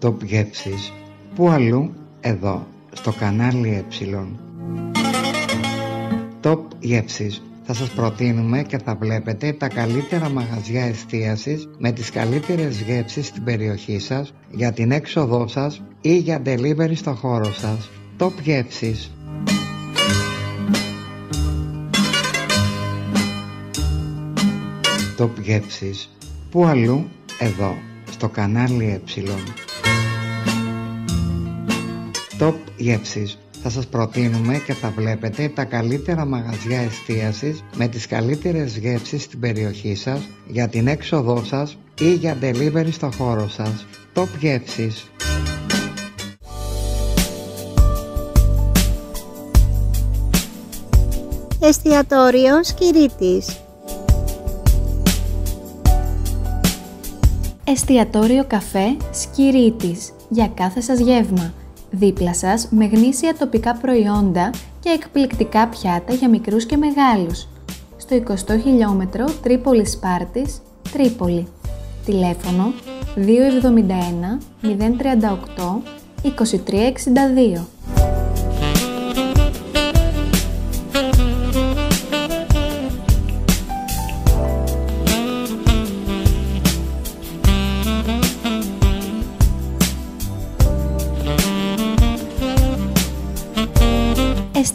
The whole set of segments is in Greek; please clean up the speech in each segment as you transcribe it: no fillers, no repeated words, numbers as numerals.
Top γεύσεις. Πού αλλού? Εδώ, στο κανάλι Top γεύσεις. Θα σας προτείνουμε και θα βλέπετε τα καλύτερα μαγαζιά εστίασης με τις καλύτερες γεύσεις στην περιοχή σας, για την έξοδό σας ή για delivery στο χώρο σας. Top γεύσεις. Top γεύσεις. Πού αλλού? Εδώ, στο κανάλι Top γεύσεις. Θα σας προτείνουμε και θα βλέπετε τα καλύτερα μαγαζιά εστίασης με τις καλύτερες γεύσεις στην περιοχή σας, για την έξοδό σας ή για delivery στο χώρο σας. Top γεύσεις. Εστιατόριο Σκυρίτης. Εστιατόριο καφέ Σκυρίτης, για κάθε σας γεύμα. Δίπλα σας με γνήσια τοπικά προϊόντα και εκπληκτικά πιάτα για μικρούς και μεγάλους. Στο 20 χιλιόμετρο Τρίπολης Σπάρτης, Τρίπολη. Τηλέφωνο 271 038 2362.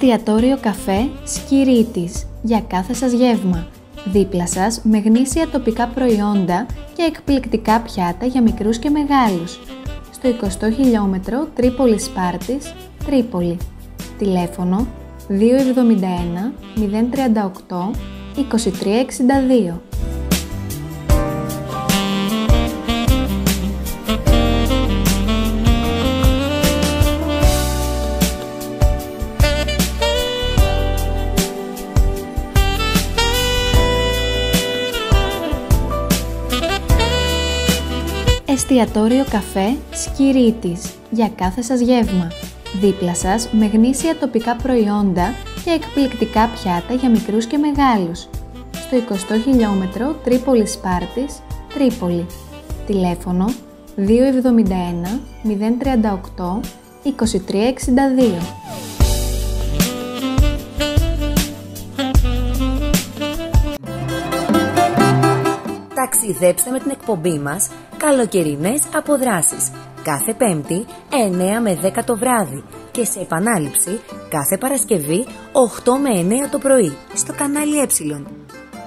Εστιατόριο καφέ Σκυρίτης, για κάθε σας γεύμα. Δίπλα σας με γνήσια τοπικά προϊόντα και εκπληκτικά πιάτα για μικρούς και μεγάλους. Στο 20 χιλιόμετρο Τρίπολης Σπάρτης, Τρίπολη. Τηλέφωνο 271 038 2362. Εστιατόριο καφέ Σκυρίτης, για κάθε σας γεύμα. Δίπλα σας με γνήσια τοπικά προϊόντα και εκπληκτικά πιάτα για μικρούς και μεγάλους. Στο 20 χιλιόμετρο Τρίπολης Σπάρτης, Τρίπολη. Τηλέφωνο 271 038 2362. Ταξιδέψτε με την εκπομπή μας «Καλοκαιρινές αποδράσεις» κάθε Πέμπτη 9 με 10 το βράδυ και σε επανάληψη κάθε Παρασκευή 8 με 9 το πρωί στο κανάλι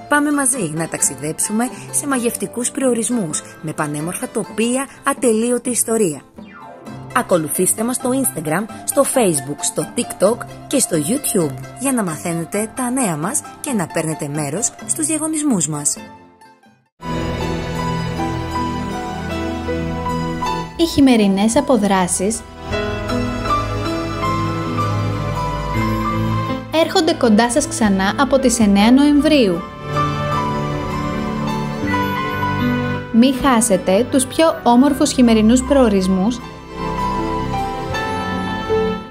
Πάμε μαζί να ταξιδέψουμε σε μαγευτικούς προορισμούς με πανέμορφα τοπία, ατελείωτη ιστορία. Ακολουθήστε μας στο Instagram, στο Facebook, στο TikTok και στο YouTube για να μαθαίνετε τα νέα μας και να παίρνετε μέρος στους διαγωνισμούς μας. Οι χειμερινές αποδράσεις έρχονται κοντά σας ξανά από τις 9 Νοεμβρίου. Μη χάσετε τους πιο όμορφους χειμερινούς προορισμούς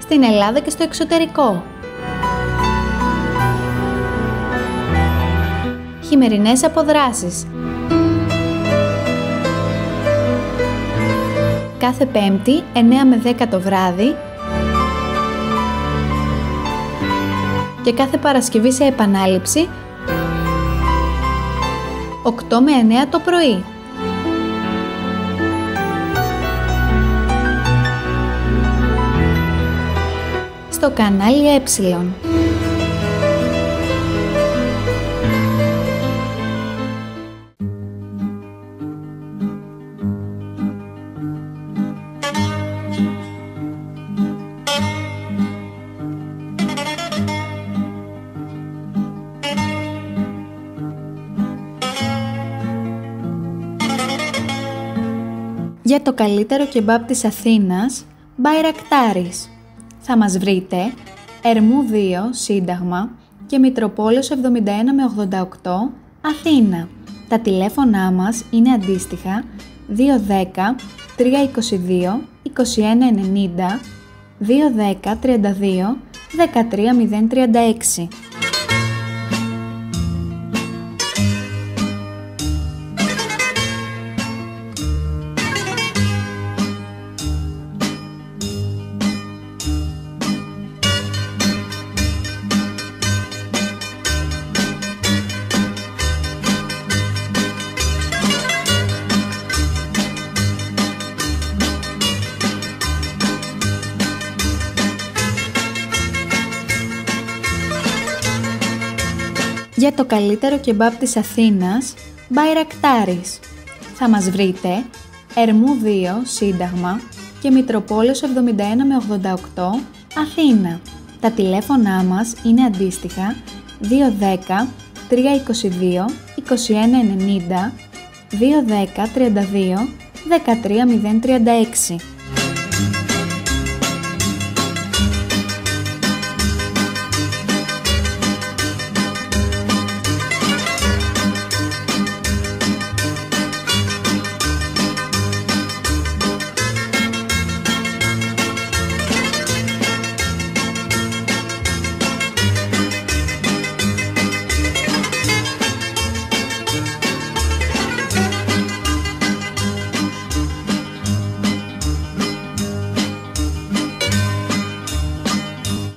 στην Ελλάδα και στο εξωτερικό. Χειμερινές αποδράσεις. Κάθε Πέμπτη 9 με 10 το βράδυ και κάθε Παρασκευή σε επανάληψη 8 με 9 το πρωί. Στο κανάλι Για το καλύτερο κεμπάπ της Αθήνας, Μπαϊρακτάρης. Θα μας βρείτε Ερμού 2, Σύνταγμα και Μητροπόλεως 71 με 88, Αθήνα. Τα τηλέφωνά μας είναι αντίστοιχα 210 322 2190, 210 32 13 036. Για το καλύτερο κεμπάπ της Αθήνας, Μπαϊρακτάρης. Θα μας βρείτε Ερμού 2, Σύνταγμα και Μητροπόλεως 71 με 88, Αθήνα. Τα τηλέφωνά μας είναι αντίστοιχα 210 322 2190, 210 32 13 036.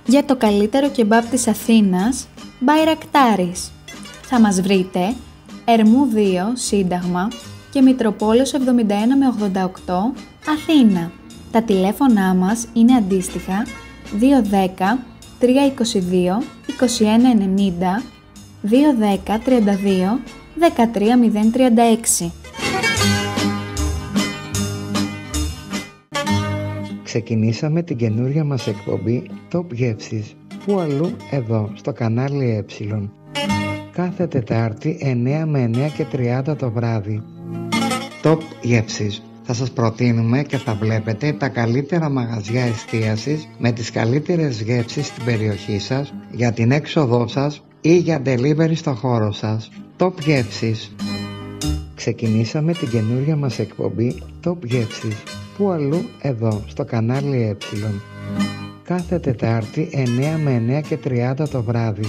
Για το καλύτερο κεμπάπ της Αθήνας, Μπαϊρακτάρης. Θα μας βρείτε Ερμού 2, Σύνταγμα και Μητροπόλεως 71 με 88, Αθήνα. Τα τηλέφωνά μας είναι αντίστοιχα 210 322 2190, 210 32 13 036. Ξεκινήσαμε την καινούρια μας εκπομπή Top Γεύσεις. Πού αλλού? Εδώ, στο κανάλι Ε. Κάθε Τετάρτη 9 με 9 και 30 το βράδυ. Top Γεύσεις. Θα σας προτείνουμε και θα βλέπετε τα καλύτερα μαγαζιά εστίασης με τις καλύτερες γεύσεις στην περιοχή σας, για την έξοδό σας ή για delivery στο χώρο σας. Top Γεύσεις. Ξεκινήσαμε την καινούρια μας εκπομπή Top Γεύσεις. Πού αλλού? Εδώ, στο κανάλι Ε. Κάθε Τετάρτη 9 με 9 και 30 το βράδυ.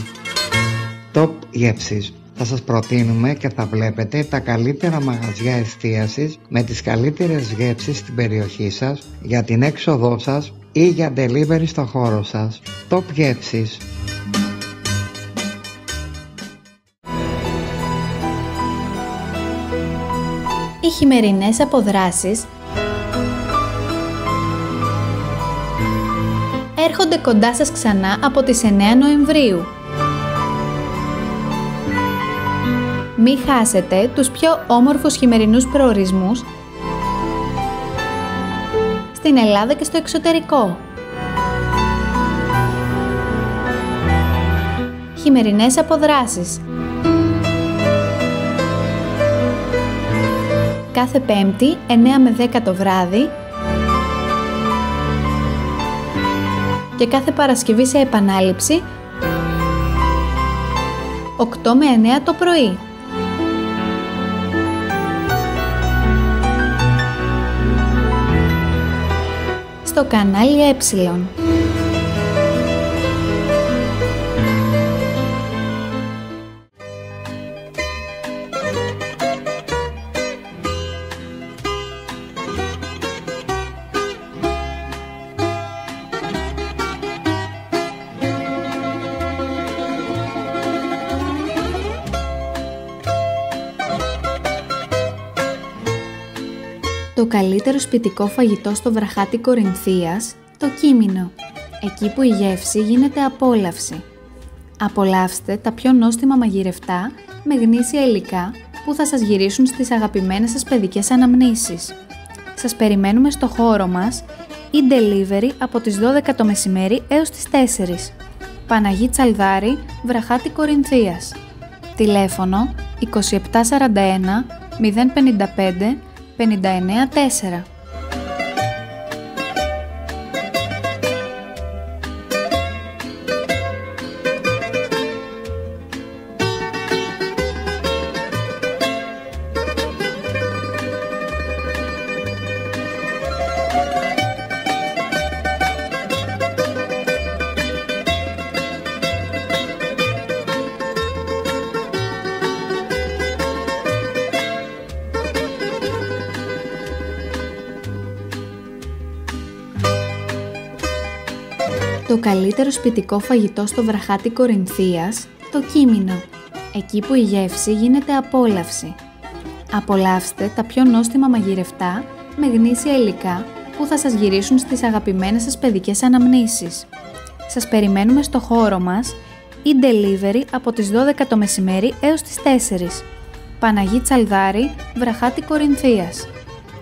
Top Γεύσεις. Θα σας προτείνουμε και θα βλέπετε τα καλύτερα μαγαζιά εστίασης με τις καλύτερες γεύσεις στην περιοχή σας, για την έξοδό σας ή για delivery στο χώρο σας. Top Γεύσεις. Οι χειμερινές αποδράσεις έρχονται κοντά σας ξανά από τις 9 Νοεμβρίου. Μη χάσετε τους πιο όμορφους χειμερινούς προορισμούς στην Ελλάδα και στο εξωτερικό. Χειμερινές αποδράσεις. Κάθε Πέμπτη 9 με 10 το βράδυ και κάθε Παρασκευή σε επανάληψη 8 με 9 το πρωί. Στο κανάλι Ε. Το καλύτερο σπιτικό φαγητό στο βραχάτι Κορινθίας, το Κίμηνο. Εκεί που η γεύση γίνεται απόλαυση. Απολαύστε τα πιο νόστιμα μαγειρευτά με γνήσια υλικά που θα σας γυρίσουν στις αγαπημένες σας παιδικές αναμνήσεις. Σας περιμένουμε στο χώρο μας ή delivery από τις 12 το μεσημέρι έως τις 4. Παναγή Τσαλδάρη, βραχάτι Κορινθίας. Τηλέφωνο 2741 055 59 4. Το καλύτερο σπιτικό φαγητό στο βραχάτι Κορινθίας, το Κίμηνο. Εκεί που η γεύση γίνεται απόλαυση. Απολαύστε τα πιο νόστιμα μαγειρευτά με γνήσια υλικά που θα σας γυρίσουν στις αγαπημένες σας παιδικές αναμνήσεις. Σας περιμένουμε στο χώρο μας ή delivery από τις 12 το μεσημέρι έως τις 4. Παναγή Τσαλδάρη, Βραχάτη Κορινθίας.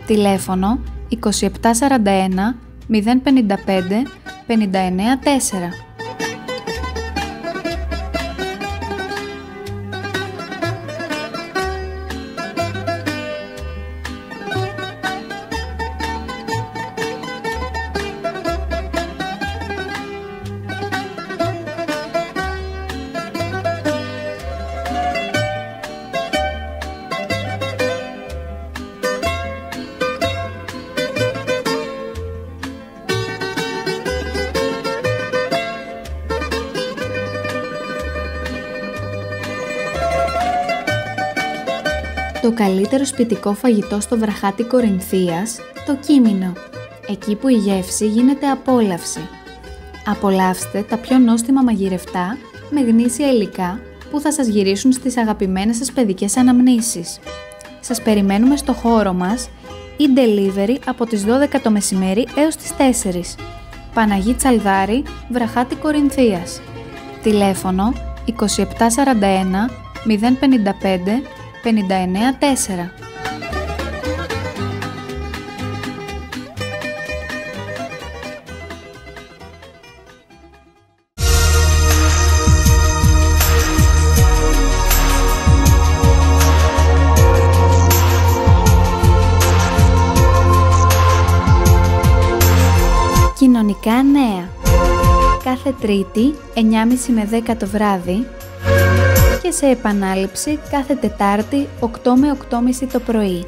Τηλέφωνο 2741 055 594. Το καλύτερο σπιτικό φαγητό στο Βραχάτη Κορινθίας, το Κίμηνο. Εκεί που η γεύση γίνεται απόλαυση. Απολαύστε τα πιο νόστιμα μαγειρευτά με γνήσια υλικά που θα σας γυρίσουν στις αγαπημένες σας παιδικές αναμνήσεις. Σας περιμένουμε στο χώρο μας ή delivery από τις 12 το μεσημέρι έως τις 4. Παναγή Τσαλδάρη, Βραχάτη Κορινθίας. Τηλέφωνο 2741 055 594. Κοινωνικά νέα. Κάθε Τρίτη 9.30 με 10 το βράδυ και σε επανάληψη κάθε Τετάρτη 8 με 8.30 το πρωί.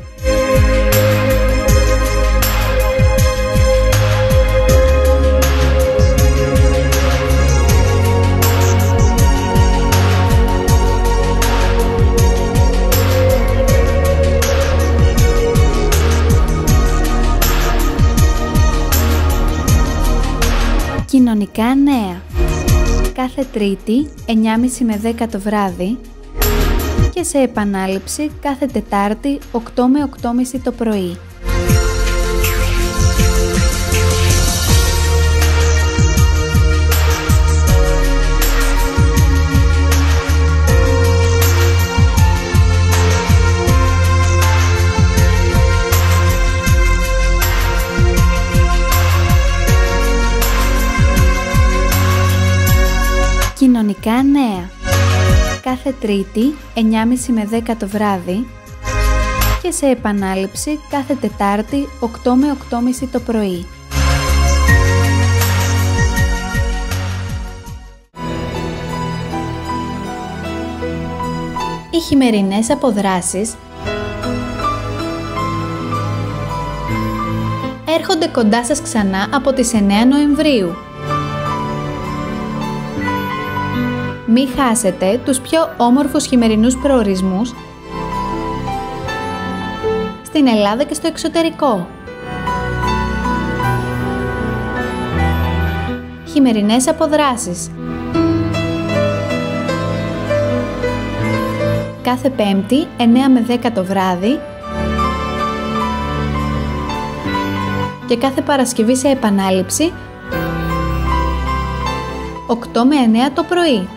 Κοινωνικά νέα. Κάθε Τρίτη 9.30 με 10 το βράδυ και σε επανάληψη κάθε Τετάρτη 8 με 8.30 το πρωί. Κοινωνικά νέα. Κάθε Τρίτη 9.30 με 10 το βράδυ και σε επανάληψη κάθε Τετάρτη 8 με 8.30 το πρωί. Οι χειμερινές αποδράσεις έρχονται κοντά σας ξανά από τις 9 Νοεμβρίου. Μη χάσετε τους πιο όμορφους χειμερινούς προορισμούς στην Ελλάδα και στο εξωτερικό. Χειμερινές αποδράσεις. Κάθε Πέμπτη 9 με 10 το βράδυ και κάθε Παρασκευή σε επανάληψη 8 με 9 το πρωί.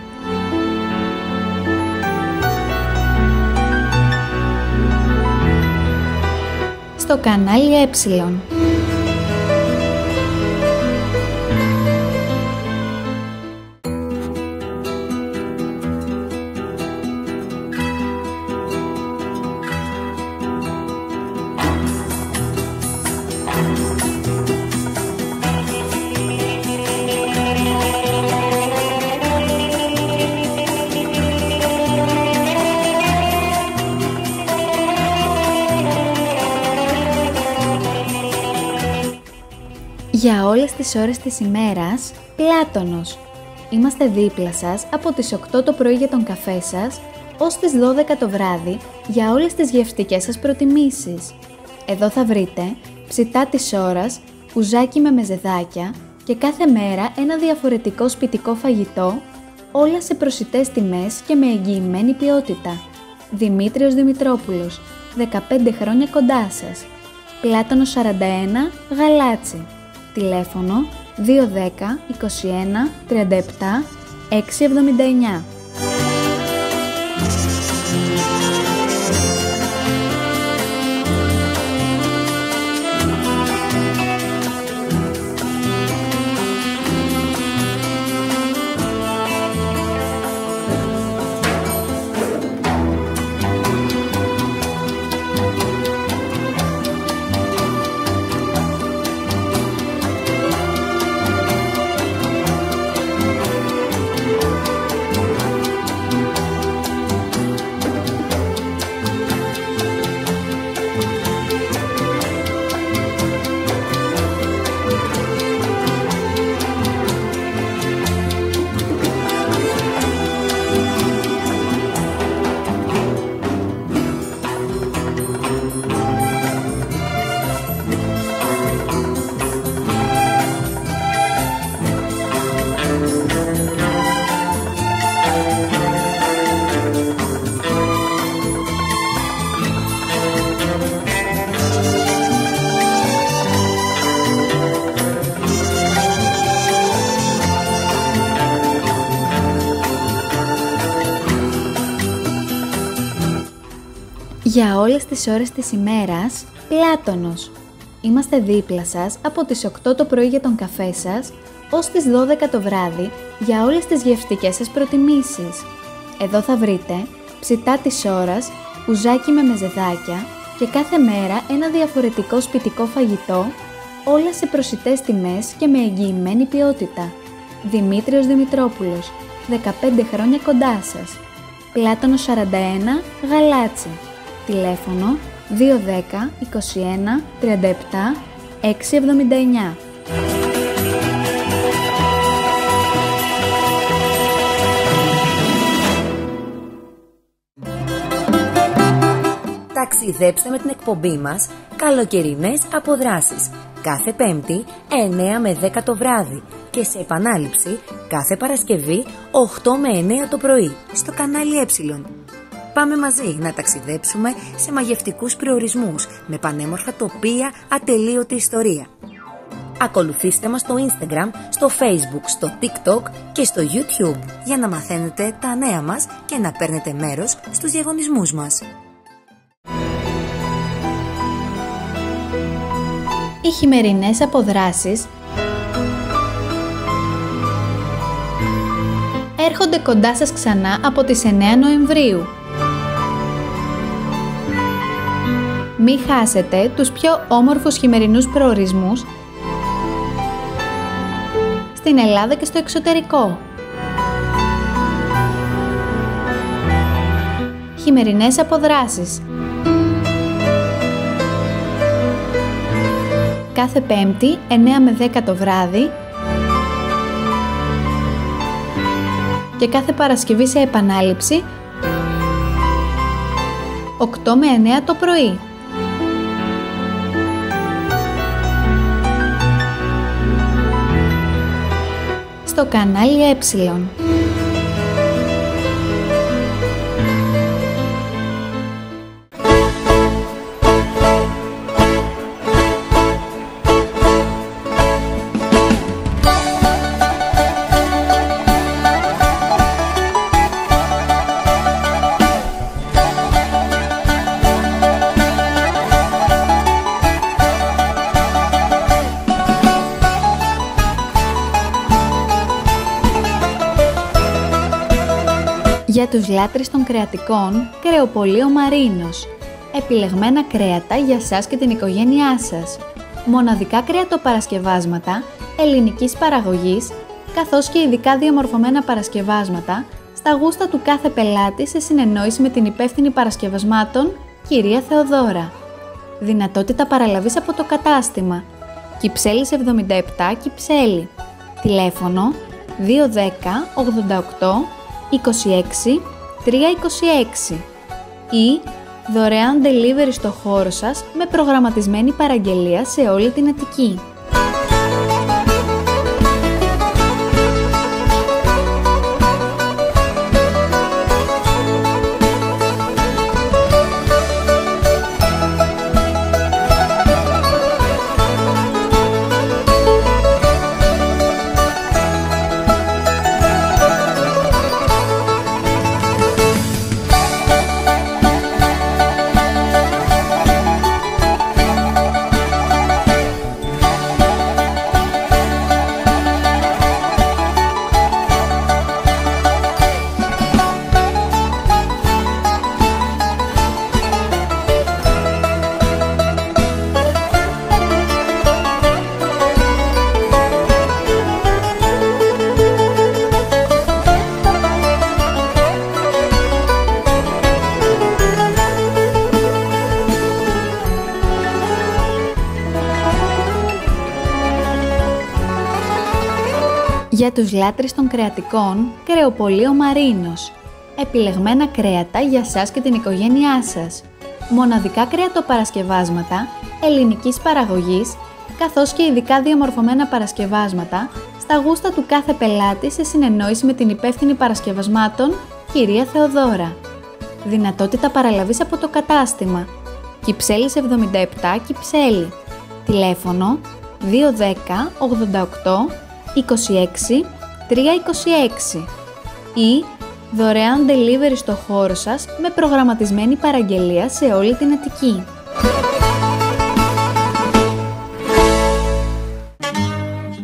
Στο κανάλι Έψιλον. Για όλες τις ώρες της ημέρας, Πλάτωνος. Είμαστε δίπλα σας από τις 8 το πρωί για τον καφέ σας, ως τις 12 το βράδυ για όλες τις γευστικές σας προτιμήσεις. Εδώ θα βρείτε ψητά της ώρας, κουζάκι με μεζεδάκια και κάθε μέρα ένα διαφορετικό σπιτικό φαγητό, όλα σε προσιτές τιμές και με εγγυημένη ποιότητα. Δημήτριος Δημητρόπουλος, 15 χρόνια κοντά σας. Πλάτωνος 41, Γαλάτσι. Τηλέφωνο 210 21 37 679. Για όλες τις ώρες της ημέρας, Πλάτωνος. Είμαστε δίπλα σας από τις 8 το πρωί για τον καφέ σας, ως τις 12 το βράδυ για όλες τις γευστικές σας προτιμήσεις. Εδώ θα βρείτε ψητά της ώρας, κουζάκι με μεζεδάκια και κάθε μέρα ένα διαφορετικό σπιτικό φαγητό, όλα σε προσιτές τιμές και με εγγυημένη ποιότητα. Δημήτριος Δημητρόπουλος, 15 χρόνια κοντά σας. Πλάτωνος 41, Γαλάτσι. Τηλέφωνο 210 21 37 679. Ταξιδέψτε με την εκπομπή μας «Καλοκαιρινές αποδράσεις» κάθε Πέμπτη 9 με 10 το βράδυ και σε επανάληψη κάθε Παρασκευή 8 με 9 το πρωί στο κανάλι Ε. Πάμε μαζί να ταξιδέψουμε σε μαγευτικούς προορισμούς με πανέμορφα τοπία, ατελείωτη ιστορία. Ακολουθήστε μας στο Instagram, στο Facebook, στο TikTok και στο YouTube για να μαθαίνετε τα νέα μας και να παίρνετε μέρος στους διαγωνισμούς μας. Οι χειμερινές αποδράσεις έρχονται κοντά σας ξανά από τις 9 Νοεμβρίου. Μη χάσετε τους πιο όμορφους χειμερινούς προορισμούς στην Ελλάδα και στο εξωτερικό. Χειμερινές αποδράσεις. Κάθε Πέμπτη 9 με 10 το βράδυ και κάθε Παρασκευή σε επανάληψη 8 με 9 το πρωί. Στο κανάλι Ε. Για τους λάτρεις των κρεατικών, κρεοπωλείο Μαρίνος. Επιλεγμένα κρέατα για σας και την οικογένειά σας. Μοναδικά κρεατοπαρασκευάσματα ελληνικής παραγωγής, καθώς και ειδικά διαμορφωμένα παρασκευάσματα στα γούστα του κάθε πελάτη σε συνεννόηση με την υπεύθυνη παρασκευασμάτων, κυρία Θεοδώρα. Δυνατότητα παραλαβής από το κατάστημα. Κυψέλης 77, Κυψέλη. Τηλέφωνο 210 88 26 326 ή δωρεάν delivery στο χώρο σας με προγραμματισμένη παραγγελία σε όλη την Αττική. Για τους λάτρεις των κρεατικών, κρεοπωλείο Μαρίνος. Επιλεγμένα κρέατα για σας και την οικογένειά σας. Μοναδικά κρεατοπαρασκευάσματα ελληνικής παραγωγής, καθώς και ειδικά διαμορφωμένα παρασκευάσματα στα γούστα του κάθε πελάτη σε συνεννόηση με την υπεύθυνη παρασκευασμάτων, κυρία Θεοδώρα. Δυνατότητα παραλαβής από το κατάστημα. Κυψέλης 77, Κυψέλη. Τηλέφωνο 210 88 26 326 ή δωρεάν delivery στο χώρο σας με προγραμματισμένη παραγγελία σε όλη την Αττική.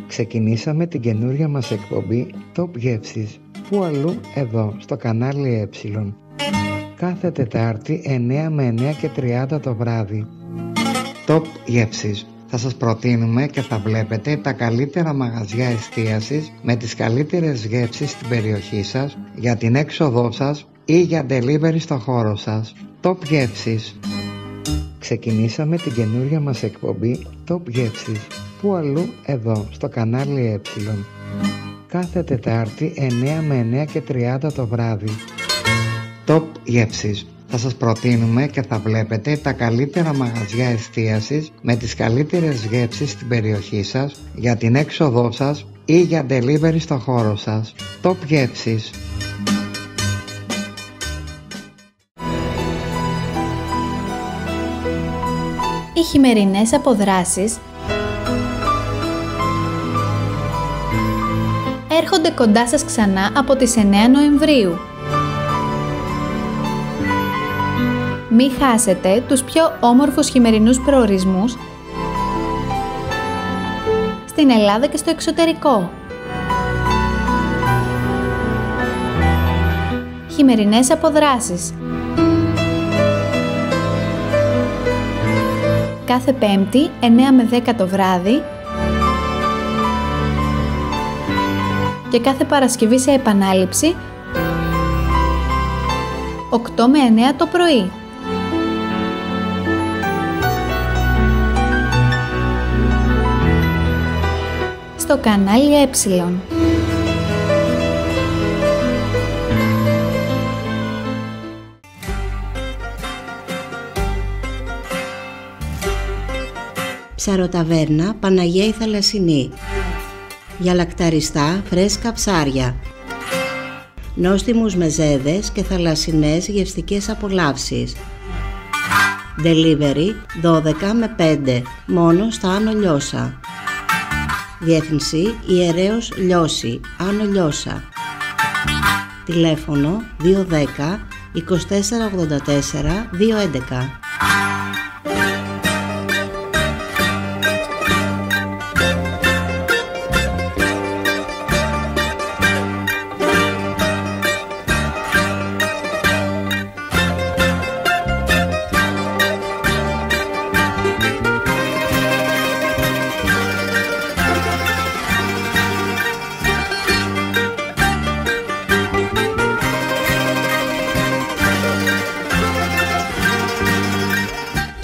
Ξεκινήσαμε την καινούρια μας εκπομπή Top Γεύσεις. Πού αλλού? Εδώ, στο κανάλι Ε. Κάθε Τετάρτη 9 με 9 και 30 το βράδυ. Top Γεύσεις. Θα σας προτείνουμε και θα βλέπετε τα καλύτερα μαγαζιά εστίασης με τις καλύτερες γεύσεις στην περιοχή σας, για την έξοδό σας ή για delivery στο χώρο σας. Top Γεύσεις. Ξεκινήσαμε την καινούρια μας εκπομπή Top Γεύσεις. Πού αλλού? Εδώ, στο κανάλι Ε. Κάθε Τετάρτη 9 με 9 και 30 το βράδυ. Top Γεύσεις. Θα σας προτείνουμε και θα βλέπετε τα καλύτερα μαγαζιά εστίασης με τις καλύτερες γεύσεις στην περιοχή σας, για την έξοδό σας ή για delivery στο χώρο σας. Top Γεύσεις. Οι χειμερινές αποδράσεις έρχονται κοντά σας ξανά από τις 9 Νοεμβρίου. Μη χάσετε τους πιο όμορφους χειμερινούς προορισμούς στην Ελλάδα και στο εξωτερικό. Χειμερινές αποδράσεις. Κάθε Πέμπτη 9 με 10 το βράδυ και κάθε Παρασκευή σε επανάληψη 8 με 9 το πρωί. Στο κανάλι Ε. Ψαροταβέρνα Παναγία η Θαλασσινή. Για λακταριστά φρέσκα ψάρια. Νόστιμους μεζέδες και θαλασσινές γευστικές απολαύσεις. Delivery 12 με 5, μόνο στα Άνω Λιώσα. Διεύθυνση Ιερέως Λιώση, Άνω Λιώσα. Τηλέφωνο 210 24 84 211.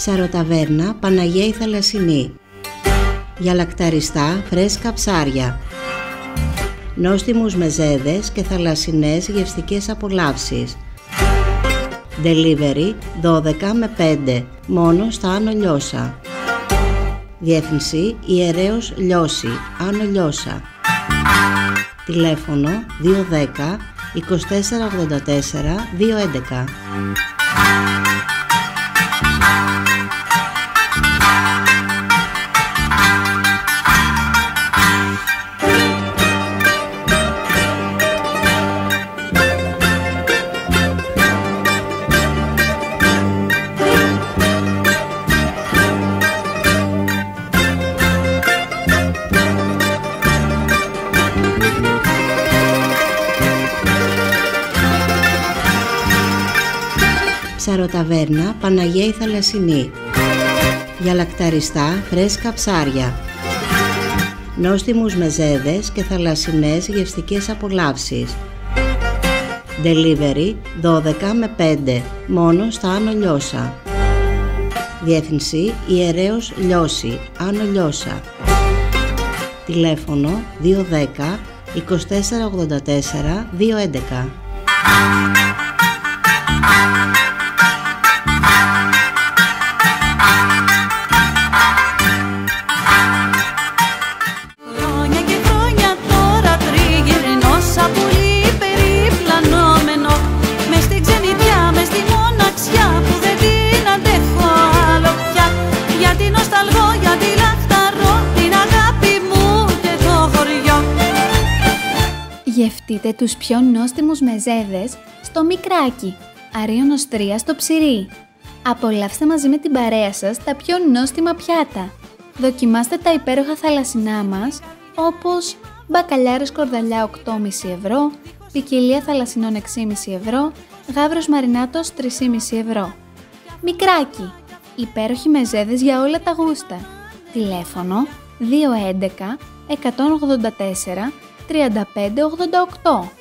Ψαροταβέρνα Παναγία η Θαλασσινή. Για λακταριστά φρέσκα ψάρια. Νόστιμους μεζέδες και θαλασσινές γευστικές απολαύσεις. Delivery 12 με 5, μόνο στα Άνω Λιώσα. Διεύθυνση Ιερέως Λιώση, Άνω Λιώσα. Τηλέφωνο 210 24 84 211. Ψαροταβέρνα Παναγία η Θαλασσινή. Για λακταριστά φρέσκα ψάρια. Νόστιμους μεζέδες και θαλασσινές γευστικές απολαύσεις. Delivery 12 με 5, μόνο στα Άνω Λιώσα. Διεύθυνση Ιερέως Λιώση, Άνω Λιώσα. Τηλέφωνο 210 2484 211. Γευτείτε τους πιο νόστιμους μεζέδες στο Μικράκι, Αρίωνος 3 στο Ψηρή. Απολαύστε μαζί με την παρέα σας τα πιο νόστιμα πιάτα. Δοκιμάστε τα υπέροχα θαλασσινά μας, όπως μπακαλιάρες κορδαλιά 8,5 ευρώ, ποικιλία θαλασσινών 6,5 ευρώ, γάβρος μαρινάτος 3,5 ευρώ. Μικράκι, υπέροχοι μεζέδες για όλα τα γούστα. Τηλέφωνο 211 184 3588.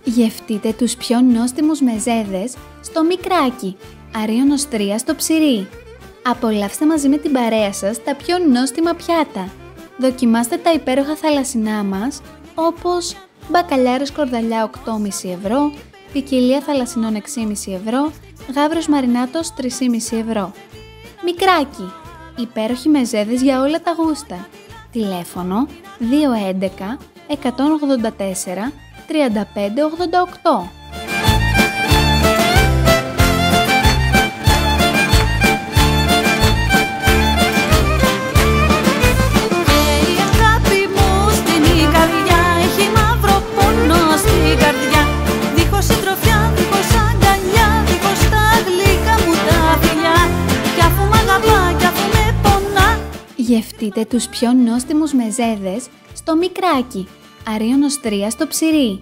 Γευτείτε τους πιο νόστιμους μεζέδες στο Μικράκι, Αρίωνος 3 στο Ψηρή. Απολαύστε μαζί με την παρέα σας τα πιο νόστιμα πιάτα. Δοκιμάστε τα υπέροχα θαλασσινά μας, όπως μπακαλιάρες κορδαλιά 8,5 ευρώ, ποικιλία θαλασσινών 6,5 ευρώ, γάβρος μαρινάτος 3,5 ευρώ. Μικράκι, υπέροχοι μεζέδες για όλα τα γούστα. Τηλέφωνο 211 184 3588. Γευτείτε τους πιο νόστιμους μεζέδες στο Μικράκι, Αρίωνος 3 στο Ψηρή.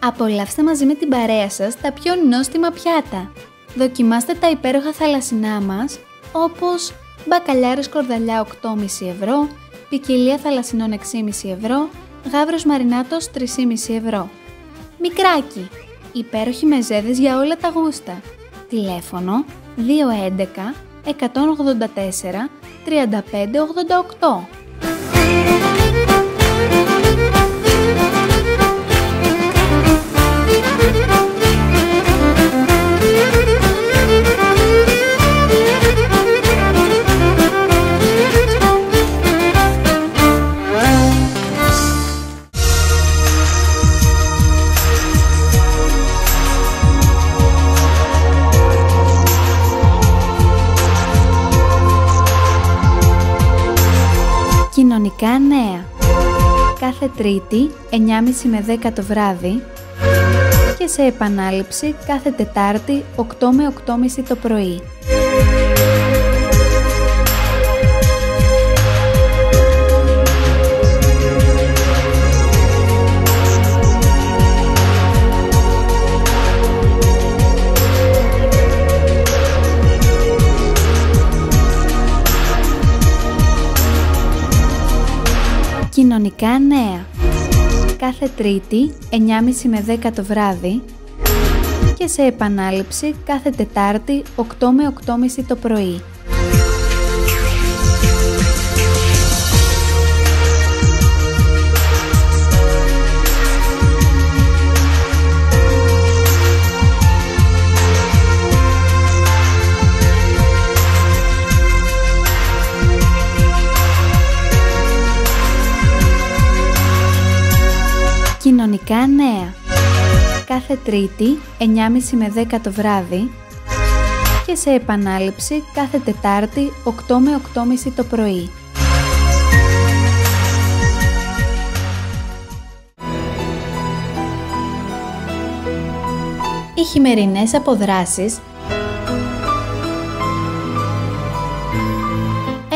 Απολαύστε μαζί με την παρέα σας τα πιο νόστιμα πιάτα. Δοκιμάστε τα υπέροχα θαλασσινά μας, όπως μπακαλιάρες κορδαλιά 8,5 ευρώ, ποικιλία θαλασσινών 6,5 ευρώ, γάβρος μαρινάτος 3,5 ευρώ. Μικράκι, υπέροχοι μεζέδες για όλα τα γούστα. Τηλέφωνο 211 184 3588. Κοινωνικά νέα. Κάθε Τρίτη 9.30 με 10 το βράδυ και σε επανάληψη κάθε Τετάρτη 8 με 8.30 το πρωί. Κοινωνικά νέα. Κάθε Τρίτη 9.30 με 10 το βράδυ και σε επανάληψη κάθε Τετάρτη 8 με 8.30 το πρωί. Κοινωνικά νέα. Κάθε Τρίτη 9.30 με 10 το βράδυ και σε επανάληψη κάθε Τετάρτη 8 με 8.30 το πρωί. Οι χειμερινές αποδράσεις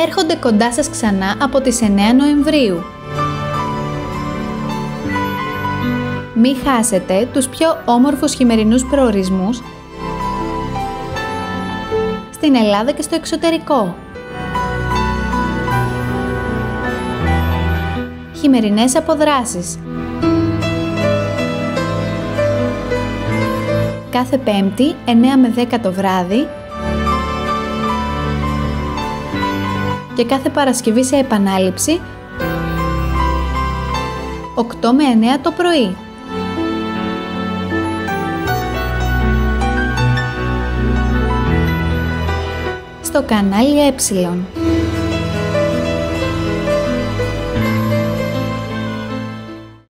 έρχονται κοντά σας ξανά από τις 9 Νοεμβρίου. Μην χάσετε τους πιο όμορφους χειμερινούς προορισμούς στην Ελλάδα και στο εξωτερικό. Χειμερινές αποδράσεις. Κάθε Πέμπτη 9 με 10 το βράδυ και κάθε Παρασκευή σε επανάληψη 8 με 9 το πρωί. Στο κανάλι Ε.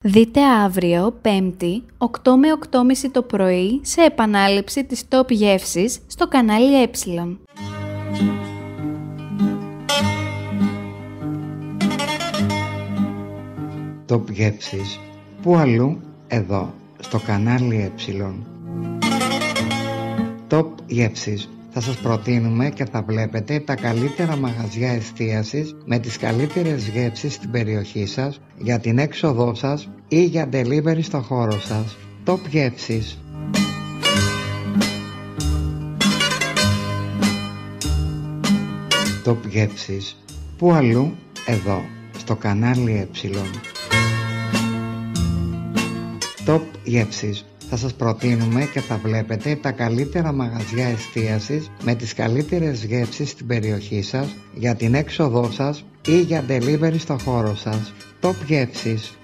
Δείτε αύριο, Πέμπτη, 8 με 8.30 το πρωί, σε επανάληψη της Top γεύσης στο κανάλι Ε. Top γεύσης. Πού αλλού? Εδώ, στο κανάλι Ε. Top γεύσης. Θα σας προτείνουμε και θα βλέπετε τα καλύτερα μαγαζιά εστίασης με τις καλύτερες γεύσεις στην περιοχή σας, για την έξοδό σας ή για delivery στο χώρο σας. Top γεύσης. Top γεύσης. Πού αλλού? Εδώ, στο κανάλι Ε. Top γεύσης. Θα σας προτείνουμε και θα βλέπετε τα καλύτερα μαγαζιά εστίασης με τις καλύτερες γεύσεις στην περιοχή σας, για την έξοδό σας ή για delivery στο χώρο σας. Top γεύσης.